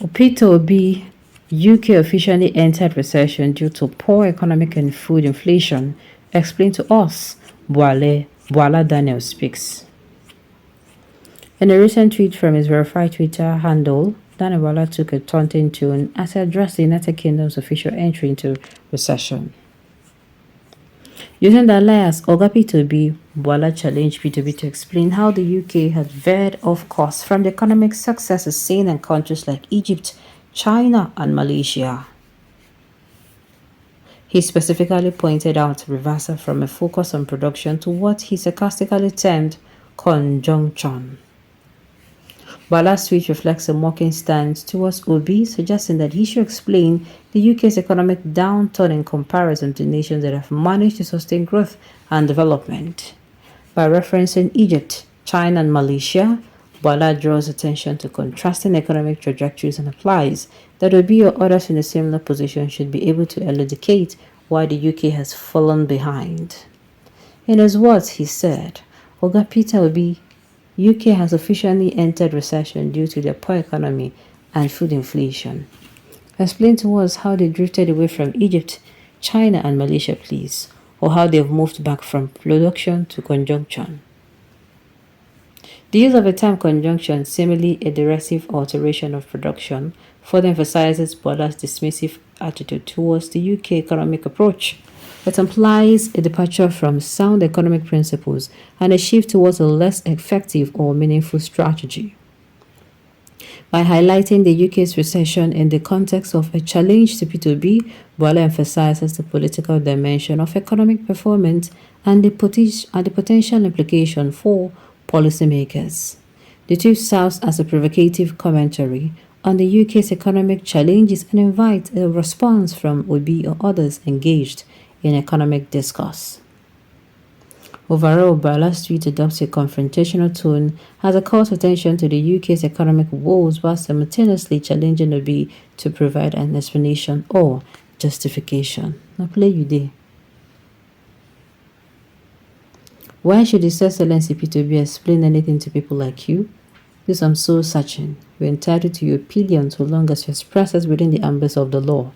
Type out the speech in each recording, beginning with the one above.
Peter Obi, UK officially entered recession due to poor economic and food inflation. Explain to us. Boala Daniel speaks. In a recent tweet from his verified Twitter handle, Daniel Boala took a taunting tone as he addressed the United Kingdom's official entry into recession. Using the alias Oga P2B, Boala challenged P2B to explain how the UK had veered off course from the economic successes seen in countries like Egypt, China, and Malaysia. He specifically pointed out reversal from a focus on production to what he sarcastically termed conjunction. Boala's tweet reflects a mocking stance towards Obi, suggesting that he should explain the UK's economic downturn in comparison to nations that have managed to sustain growth and development. By referencing Egypt, China, and Malaysia, Boala draws attention to contrasting economic trajectories and implies that Obi or others in a similar position should be able to elucidate why the UK has fallen behind. In his words, he said, Oga Peter Obi, UK has officially entered recession due to their poor economy and food inflation. Explain to us how they drifted away from Egypt, China, and Malaysia, please, or how they've moved back from production to conjunction. The use of the term conjunction, seemingly a derisive alteration of production, further emphasizes Boala's dismissive attitude towards the UK economic approach. It implies a departure from sound economic principles and a shift towards a less effective or meaningful strategy. By highlighting the UK's recession in the context of a challenge to P2B, Boala emphasizes the political dimension of economic performance and the potential implication for policymakers. The tweet serves as a provocative commentary on the UK's economic challenges and invites a response from Obi or others engaged in economic discourse. Overall, Boala's tweet adopts a confrontational tone as a call to attention to the UK's economic woes while simultaneously challenging Obi to provide an explanation or justification. Now play you there. Why should His Excellency P2B explain anything to people like you? This I'm so searching. You're entitled to your opinion so long as you express it within the ambit of the law.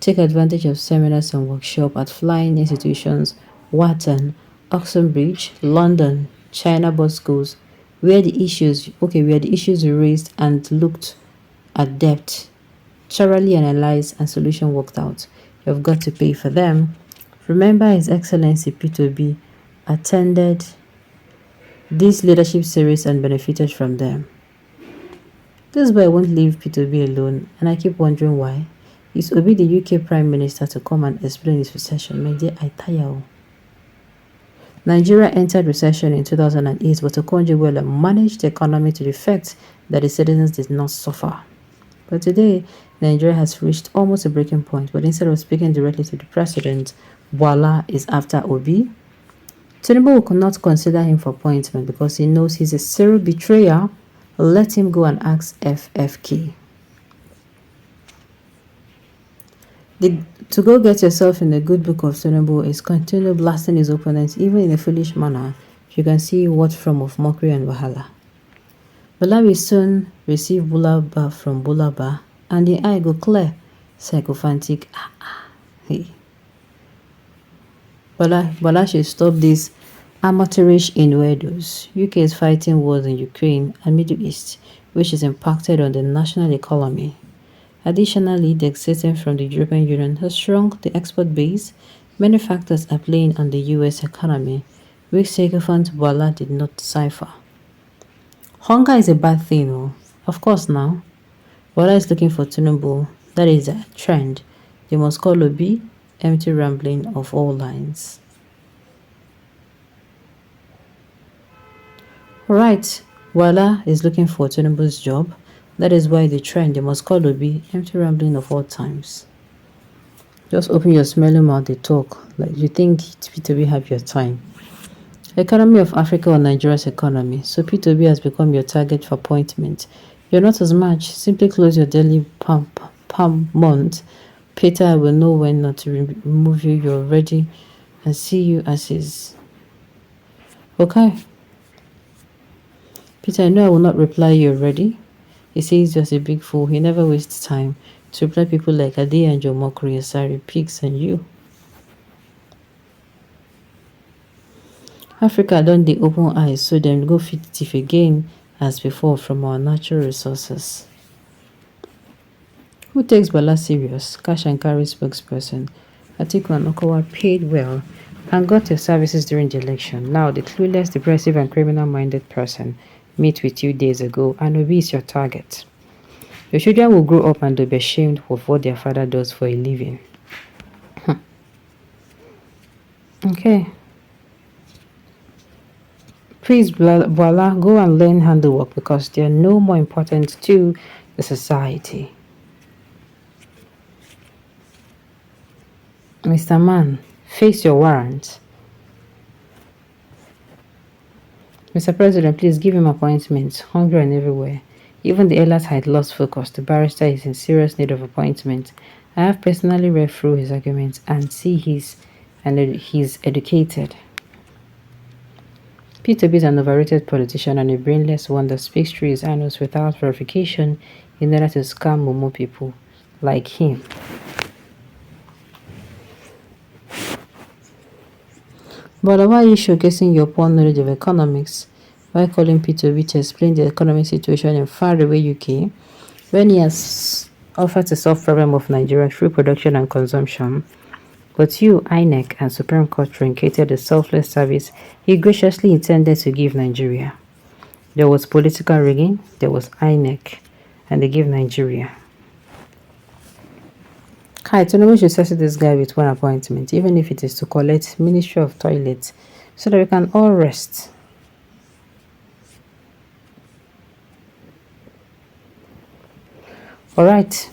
Take advantage of seminars and workshops at flying institutions, Wharton, Oxenbridge, London, China board schools, where the issues were raised and looked at depth, thoroughly analyzed and solution worked out. You've got to pay for them. Remember His Excellency P2B attended this leadership series and benefited from them. This boy won't leave P2B alone, and I keep wondering why. Is Obi the UK Prime Minister to come and explain his recession? My dear, I tire. Nigeria entered recession in 2008, but Okonjo-Iweala managed the economy to the effect that the citizens did not suffer. But today, Nigeria has reached almost a breaking point, but instead of speaking directly to the president, Boala is after Obi. Tinubu will not consider him for appointment because he knows he's a serial betrayer. Let him go and ask FFK. To go get yourself in the good book of Tinubu is continue blasting his opponents even in a foolish manner. You can see what form of mockery and wahala. Bola will soon receive bulaba from bulaba and the eye go clear. Sycophantic. Hey. Bola should stop these amateurish innuendos. UK is fighting wars in Ukraine and Middle East, which is impacted on the national economy. Additionally, the exiting from the European Union has shrunk the export base. Many factors are playing on the US economy, which sycophant Boala did not decipher. Hunger is a bad thing, of course now. Boala is looking for Tinubu. That is a trend. They must call Obi empty rambling of all lines. Alright, Boala is looking for Tinubu's job. That is why the trend, they must call Obi empty rambling of all times. Just open your smelling mouth, they talk like you think P2B have your time. Economy of Africa or Nigeria's economy. So P2B has become your target for appointment. You're not as much. Simply close your daily palm month. Peter will know when not to remove you. You're ready and see you as is. Okay. Peter, I know I will not reply you're ready. He says he's just a big fool. He never wastes time to reply people like Ade and Joe Mokri, Asari, Pigs, and you. Africa don't dey open eyes so dem go fit thief again as before from our natural resources. Who takes Bala serious? Cash and carry spokesperson. Atiku and Okowa paid well and got your services during the election. Now the clueless, depressive and criminal-minded person met with you days ago and Obi is your target. Your children will grow up and they'll be ashamed of what their father does for a living. Okay. Please, Bola, go and learn handiwork because they are no more important to the society. Mr. Man, face your warrant. Mr. President, please give him appointments, hungry and everywhere. Even the elite had lost focus. The barrister is in serious need of appointment. I have personally read through his arguments and see he's educated. Peter B is an overrated politician and a brainless one that speaks through his annals without verification in order to scam Momo people like him. But why are you showcasing your poor knowledge of economics? Why calling Peter B to explain the economic situation in faraway UK when he has offered to solve problem of Nigeria through production and consumption? But you, INEC, and Supreme Court truncated the selfless service he graciously intended to give Nigeria. There was political rigging, there was INEC, and they gave Nigeria. Kai, Tinubu should settle this guy with one appointment, even if it is to collect Ministry of Toilets, so that we can all rest. Alright.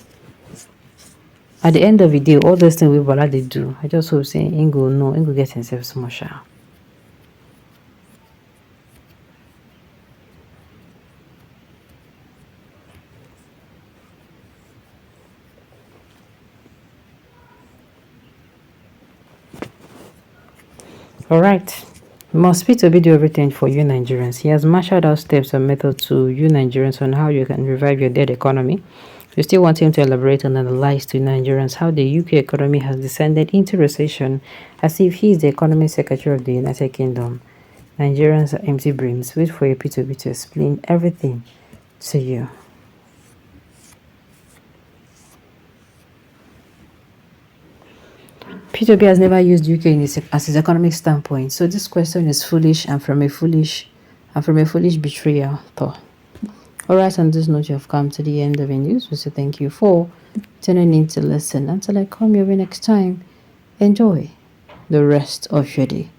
At the end of the day, all those things we Bola they do, I just hope saying Ingo get himself small share. Alright. Must be to do everything for you Nigerians. He has marshaled out steps and methods to you Nigerians on how you can revive your dead economy. We still want him to elaborate and analyze to Nigerians how the UK economy has descended into recession as if he is the economy secretary of the United Kingdom. Nigerians are empty brains. Wait for a P2B to explain everything to you. P2B has never used UK as his economic standpoint, so this question is foolish and from a foolish betrayal. Alright, on this note, you have come to the end of the news. We say thank you for tuning in to listen. Until I come your way next time, enjoy the rest of your day.